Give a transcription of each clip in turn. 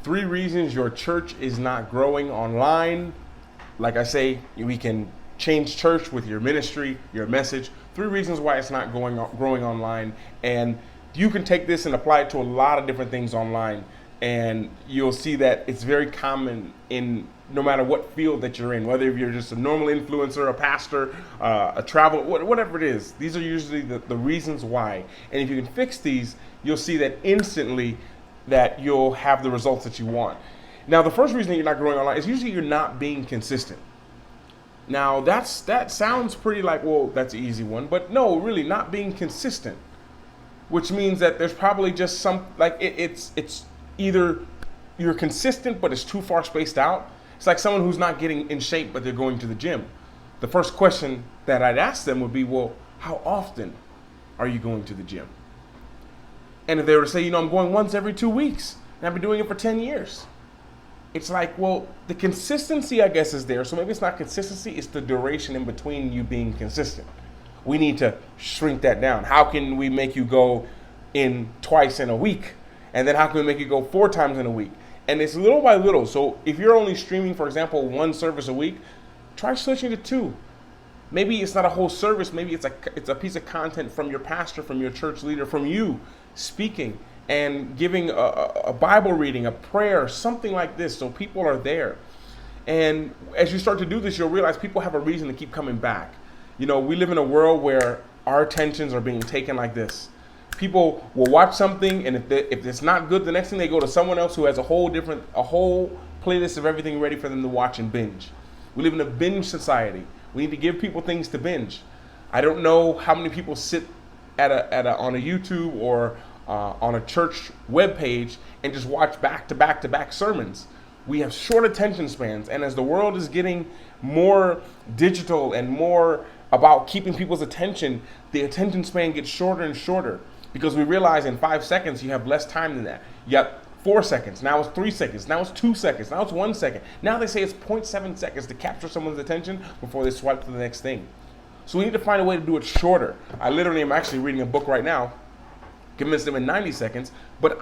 3 reasons your church is not growing online. Like I say, we can change church with your ministry, your message. 3 reasons why it's not growing online. And you can take this and apply it to a lot of different things online. And you'll see that it's very common in no matter what field that you're in, whether you're just a normal influencer, a pastor, a travel, whatever it is. These are usually the reasons why. And if you can fix these, you'll see that instantly that you'll have the results that you want. Now, the first reason that you're not growing online is usually you're not being consistent. Now, that sounds pretty like, well, that's an easy one. But no, really, not being consistent. Which means that there's probably just some, like, it's either you're consistent, but it's too far spaced out. It's like someone who's not getting in shape, but they're going to the gym. The first question that I'd ask them would be, well, how often are you going to the gym? And if they were to say, I'm going once every 2 weeks, and I've been doing it for 10 years. It's like, well, the consistency, I guess, is there. So maybe it's not consistency, it's the duration in between you being consistent. We need to shrink that down. How can we make you go in twice in a week? And then how can we make you go 4 times in a week? And it's little by little. So if you're only streaming, for example, 1 service a week, try switching to 2. Maybe it's not a whole service. Maybe it's a piece of content from your pastor, from your church leader, from you speaking and giving a Bible reading, a prayer, something like this. So people are there. And as you start to do this, you'll realize people have a reason to keep coming back. We live in a world where our attentions are being taken like this. People will watch something, and if it's not good, the next thing they go to someone else who has a whole playlist of everything ready for them to watch and binge. We live in a binge society. We need to give people things to binge. I don't know how many people sit on a YouTube or on a church webpage and just watch back to back sermons. We have short attention spans, and as the world is getting more digital and more about keeping people's attention, the attention span gets shorter and shorter. Because we realize in 5 seconds, you have less time than that. You got 4 seconds, now it's 3 seconds, now it's 2 seconds, now it's 1 second. Now they say it's 0.7 seconds to capture someone's attention before they swipe to the next thing. So we need to find a way to do it shorter. I literally am actually reading a book right now, convince them in 90 seconds, but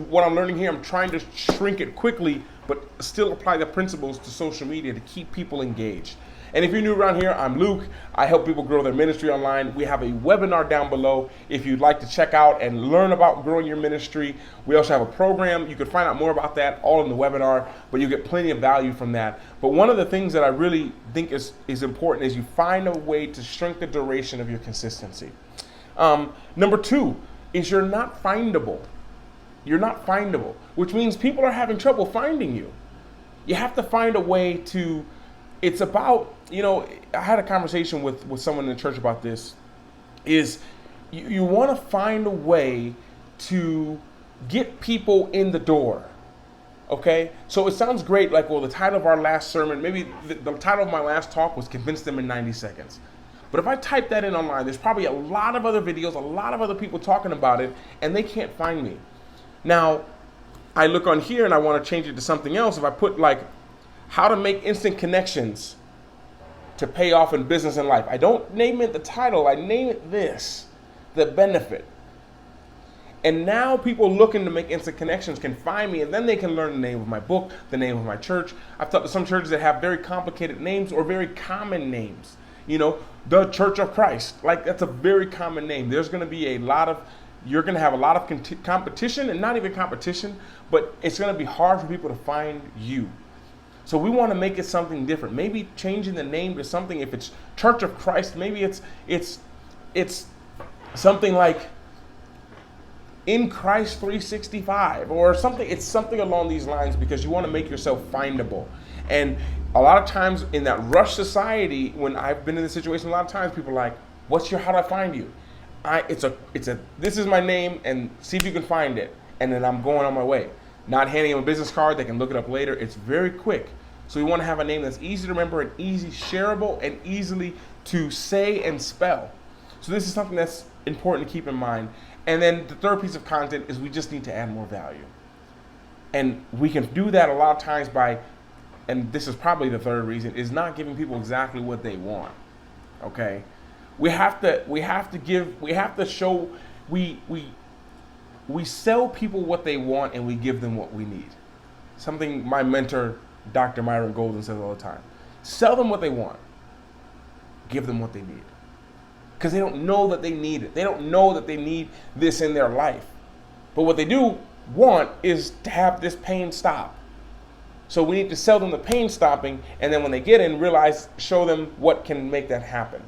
what I'm learning here, I'm trying to shrink it quickly, but still apply the principles to social media to keep people engaged. And if you're new around here, I'm Luke. I help people grow their ministry online. We have a webinar down below if you'd like to check out and learn about growing your ministry. We also have a program. You can find out more about that all in the webinar, but you get plenty of value from that. But one of the things that I really think is important is you find a way to shrink the duration of your consistency. Number 2 is you're not findable. You're not findable, which means people are having trouble finding you. You have to find a way to, it's about, I had a conversation with someone in the church about this, is you want to find a way to get people in the door, okay? So it sounds great, like, well, the title of our last sermon, maybe the title of my last talk was Convince Them in 90 Seconds. But if I type that in online, there's probably a lot of other videos, a lot of other people talking about it, and they can't find me. Now, I look on here and I want to change it to something else. If I put like how to make instant connections to pay off in business and life, I don't name it the title, I name it this, the benefit. And now people looking to make instant connections can find me, and then they can learn the name of my book, the name of my church. I've talked to some churches that have very complicated names or very common names. The Church of Christ, like that's a very common name. There's going to be you're going to have a lot of competition, and not even competition, but it's going to be hard for people to find you. So we want to make it something different. Maybe changing the name to something, if it's Church of Christ, maybe it's something like In Christ 365 or something. It's something along these lines, because you want to make yourself findable. And a lot of times in that rush society, when I've been in this situation, a lot of times people are like, how do I find you? This is my name, and see if you can find it. And then I'm going on my way. Not handing them a business card, they can look it up later. It's very quick. So we want to have a name that's easy to remember and easy shareable and easily to say and spell. So this is something that's important to keep in mind. And then the third piece of content is we just need to add more value. And we can do that a lot of times by, and this is probably the third reason, is not giving people exactly what they want. Okay? We have to show, we sell people what they want and we give them what we need. something my mentor, Dr. Myron Golden, says all the time. Sell them what they want. Give them what they need. Because they don't know that they need it. They don't know that they need this in their life. But what they do want is to have this pain stop. So we need to sell them the pain stopping, and then when they get in, show them what can make that happen.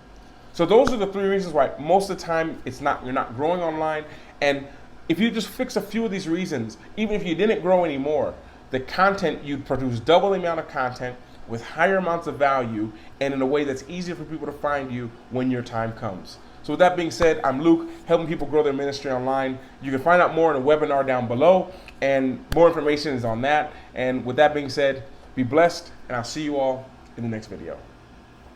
So those are the 3 reasons why most of the time you're not growing online. And if you just fix a few of these reasons, even if you didn't grow anymore, the content, you'd produce double the amount of content with higher amounts of value and in a way that's easier for people to find you when your time comes. So with that being said, I'm Luke, helping people grow their ministry online. You can find out more in a webinar down below, and more information is on that. And with that being said, be blessed, and I'll see you all in the next video.